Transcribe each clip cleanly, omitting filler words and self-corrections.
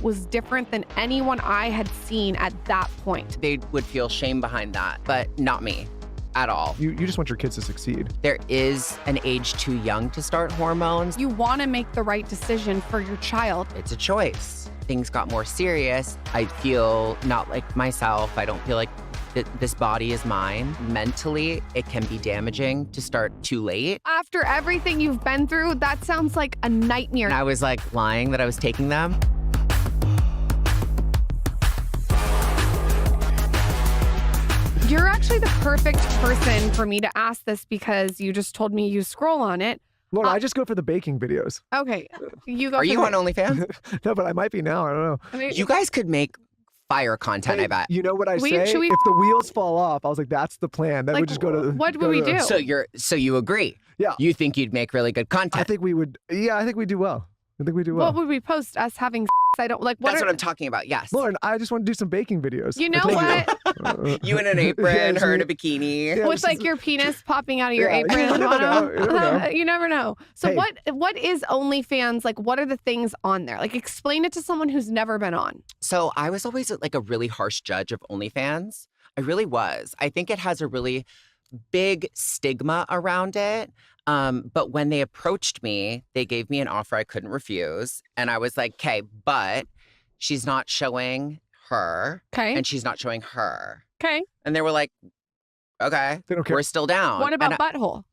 was different than anyone I had seen at that point. They would feel shame behind that, but not me at all. You just want your kids to succeed. There is an age too young to start hormones. You want to make the right decision for your child. It's a choice. Things got more serious. I feel not like myself. I don't feel like this body is mine. Mentally, it can be damaging to start too late. After everything you've been through, that sounds like a nightmare. And I was like lying that I was taking them. You're actually the perfect person for me to ask this because you just told me you scroll on it. Laura, I just go for the baking videos. Okay, you go. Are you on OnlyFans? No, but I might be now. I don't know. I mean, You guys could make fire content, Hey, I bet. You know what I say? Should we- If the wheels fall off, I was like, that's the plan. Then we Like, just go to. what would go we to- do? So you agree? Yeah. You think you'd make really good content? I think we would. Yeah, I think we do well. I think we do well. What would we post? Us having sex? I don't like. That's what I'm talking about. Yes. Lauren, I just want to do some baking videos. You know Like, what? You in an apron, her in a bikini. Yeah, With like your penis popping out of your Yeah, apron. you never know, you never know. You never know. So Hey. what is OnlyFans? Like, what are the things on there? Like, explain it to someone who's never been on. So I was always like a really harsh judge of OnlyFans. I really was. I think it has a really big stigma around it. But when they approached me, they gave me an offer I couldn't refuse. And I was like, okay, but she's not showing her Okay. and she's not showing her. Okay. And they were like, okay, They don't care. we're still down. What about And butthole?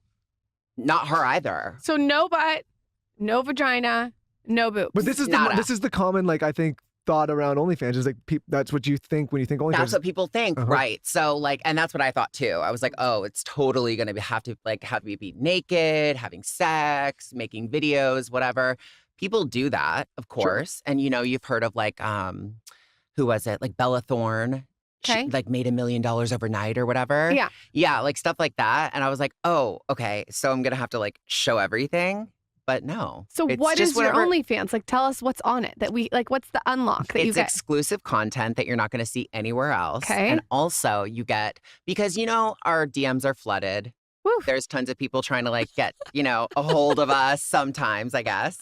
not her either. So no butt, no vagina, no boobs. But this is Nada. this is the common I think thought around OnlyFans is like that's what you think when you think OnlyFans. That's what people think, Uh-huh. right? So and that's what I thought too. I was like, oh, it's totally gonna have me be naked, having sex, making videos, whatever. People do that, of course. And you've heard of who was it? Like Bella Thorne. Okay. She made $1 million overnight or whatever. Yeah. Yeah, stuff like that. And I was like, oh, okay. So I'm gonna have to show everything. But no. So It's what just is your whatever- OnlyFans? Like, tell us what's on it that we what's the unlock that you It's get? exclusive content that you're not going to see anywhere else. Okay. And also you get, because our DMs are flooded. Woo. There's tons of people trying to get, a hold of us sometimes, I guess.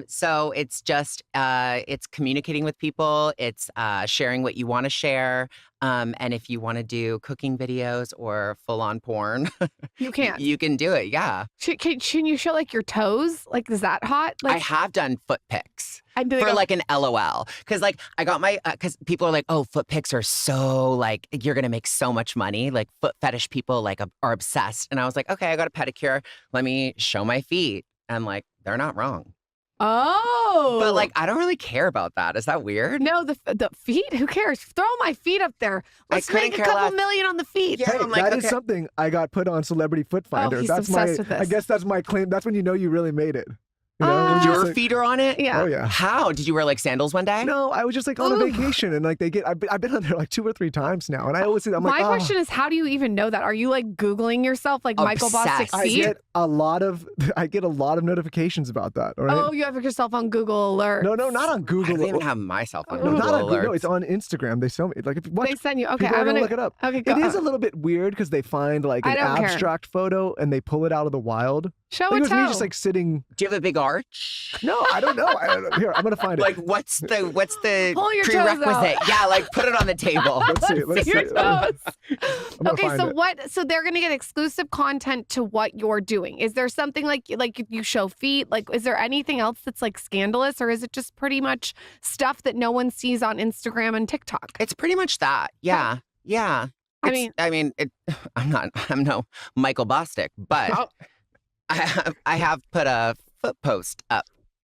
So it's just, it's communicating with people. It's sharing what you want to share. And if you want to do cooking videos or full on porn, You can't. you can do it. Yeah. Can you show your toes? Is that hot? I have done foot pics. I do For an LOL. Because I got my, because people are like, oh, foot pics are so you're going to make so much money. Foot fetish people are obsessed. And I was like, okay, I got a pedicure. Let me show my feet. And they're not wrong. Oh. But I don't really care about that. Is that weird? No, the feet. Who cares? Throw my feet up there. Let's couldn't make a care couple less. million on the feet. Yeah. Hey, I'm like, that is okay. something I got put on Celebrity Foot Finder. he's That's obsessed with this. I guess that's my claim. That's when you know you really made it. You know? Ah. It's just Your feet are on it? Yeah. Oh yeah. How? Did you wear sandals one day? No, I was just on a Ooh. vacation and they get. I've been on there 2 or 3 times now, and I always see. I'm My like, question is, how do you even know that? Are you Googling yourself Michael Obsessed. Bostic's I feet? get a lot of notifications about that. All right. Oh, you have yourself on Google Alert. No, not on I Google. don't even have myself on No, Google not on Google. No, Alerts. it's on Instagram. They show me. If you watch, They send you. Okay, people are I'm gonna gonna look it up. Okay, go. It is a little bit weird because they find an I don't care. abstract photo and they pull it out of the wild. Show It a was toe. me just sitting. Do you have a big arch? No, I don't know. I don't know. Here, I'm gonna find it. What's the Pull your toes out. prerequisite? Yeah, put it on the table. Let's see. Let's See your see. toes. I'm gonna Okay, find so it. what? So they're gonna get exclusive content to what you're doing. Is there something like you show feet? Is there anything else that's scandalous, or is it just pretty much stuff that no one sees on Instagram and TikTok? It's pretty much that. Yeah. Yeah. I mean, I'm no Michael Bostic, but Oh. I have put a foot post up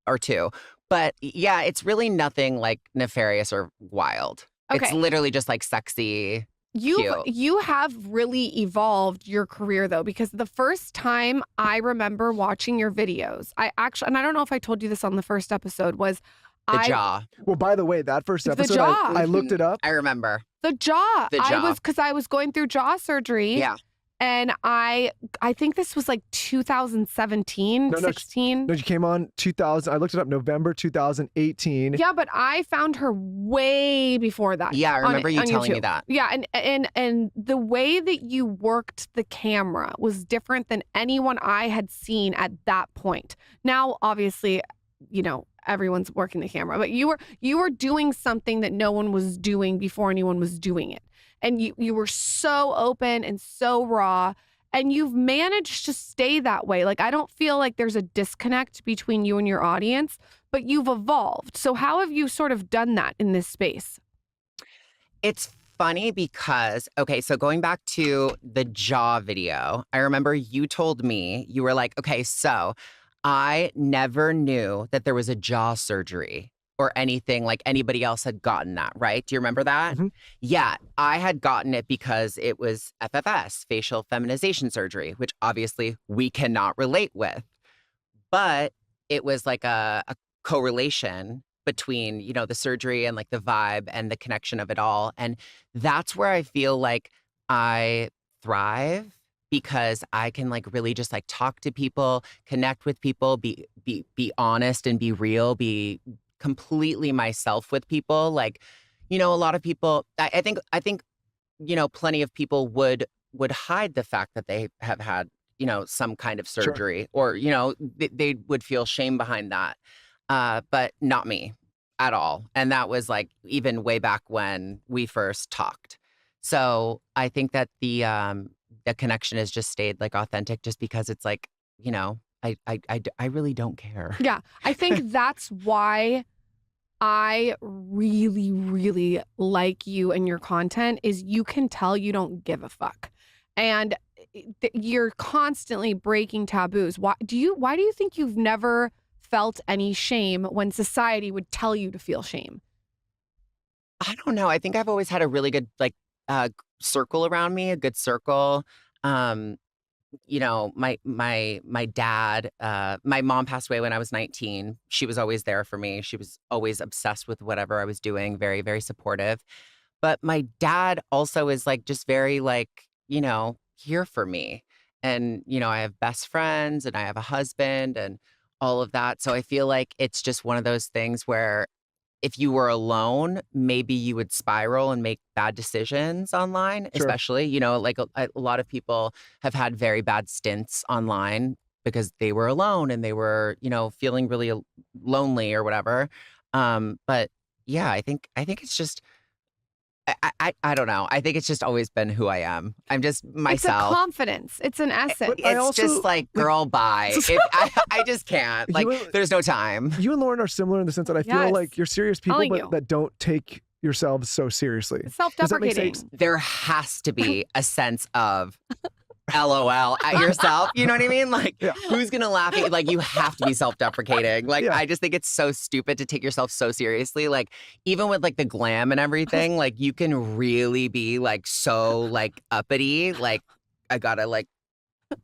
or two. But yeah, it's really nothing nefarious or wild. It's Okay. literally just sexy. Cute. You have really evolved your career though, because the first time I remember watching your videos, I actually, and I don't know if I told you this on the first episode, was The jaw. Well, by the way, that first The episode, jaw. I looked it up. I remember. the jaw. The jaw. Because I was going through jaw surgery. Yeah. And I think this was 2017, No, 16. No, she came on 2000. I looked it up, November 2018. Yeah, but I found her way before that. Yeah, I on- remember you on telling me YouTube. that. Yeah, and the way that you worked the camera was different than anyone I had seen at that point. Now, obviously, everyone's working the camera, but you were doing something that no one was doing before anyone was doing it. And you were so open and so raw, and you've managed to stay that way. Like, I don't feel like there's a disconnect between you and your audience, but you've evolved. So how have you sort of done that in this space? It's funny because, okay, so going back to the jaw video, I remember you told me, you were like, okay, so I never knew that there was a jaw surgery or anything like anybody else had gotten that, right? Do you remember that? Mhm. Yeah, I had gotten it because it was FFS, facial feminization surgery, which obviously we cannot relate with. But it was like a correlation between, you know, the surgery and like the vibe and the connection of it all. And that's where I feel like I thrive because I can like really just like talk to people, connect with people, be honest and be real, be completely myself with people. Like, you know, a lot of people, I think, you know, plenty of people would hide the fact that they have had, you know, some kind of Sure. surgery or, you know, they would feel shame behind that. But not me at all. And that was like even way back when we first talked. So I think that the connection has just stayed like authentic just because it's like, you know, I really don't care. Yeah, I think that's why I really, really like you and your content is you can tell you don't give a fuck. And you're constantly breaking taboos. Why do you think you've never felt any shame when society would tell you to feel shame? I don't know. I think I've always had a really good like circle around me, a good circle. Um, you know, my dad, my mom passed away when I was 19. She was always there for me. She was always obsessed with whatever I was doing, very, very supportive. But my dad also is like just very like, you know, here for me. And, you know, I have best friends and I have a husband and all of that. So I feel like it's just one of those things where if you were alone, maybe you would spiral and make bad decisions online, Sure. especially, you know, like a lot of people have had very bad stints online because they were alone and they were, you know, feeling really lonely or whatever. But yeah, I think it's just, I don't know. I think it's just always been who I am. I'm just It's a myself. confidence. It's an essence. I It's also- just like, girl, bye. I just can't. Like, there's no time. You and Lauren are similar in the sense that I feel Yes. like you're serious people, Telling but you. that don't take yourselves so seriously. It's Does that make self-deprecating. sense? There has to be a sense of LOL at yourself. You know what I mean? Like, Yeah. who's going to laugh at you? Like, you have to be self-deprecating. Like, Yeah. I just think it's so stupid to take yourself so seriously. Like, even with like the glam and everything, like you can really be like so like uppity. Like, I gotta like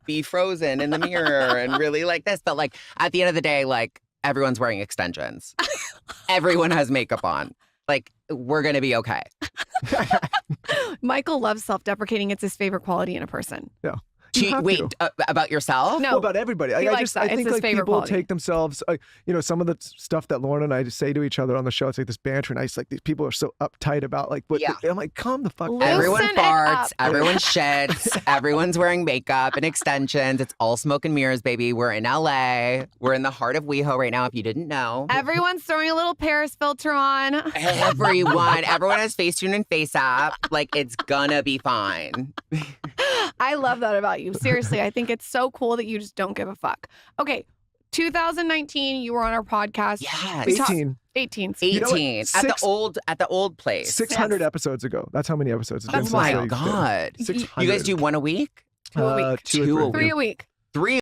be frozen in the mirror and really like this. But like at the end of the day, like everyone's wearing extensions. Everyone has makeup on. Like, we're gonna be okay. Michael loves self-deprecating. It's his favorite quality in a person. You have Wait, to. About yourself? No. Well, about everybody. He I likes that. It's think his like favorite people quality. take themselves, you know, some of the stuff that Lauren and I just say to each other on the show. It's like this banter, and I just like these people are so uptight about like what. Yeah. I'm like, calm the fuck down. Everyone Loosen it farts, up. everyone shits, everyone's wearing makeup and extensions. It's all smoke and mirrors, baby. We're in LA. We're in the heart of WeHo right now, if you didn't know. Everyone's throwing a little Paris filter on. Everyone has Facetune and FaceApp. Like, it's gonna be fine. I love that about you. Seriously, I think it's so cool that you just don't give a fuck. Okay, 2019, you were on our podcast. Yes. We talked- 18, 18. You know what? 18 at the old place. 600 Yes. episodes ago. That's how many episodes it's That's been Oh since my they've been. God. 600. You guys do one a week? 2 a week. Two or 2 a three. 3 a week. 3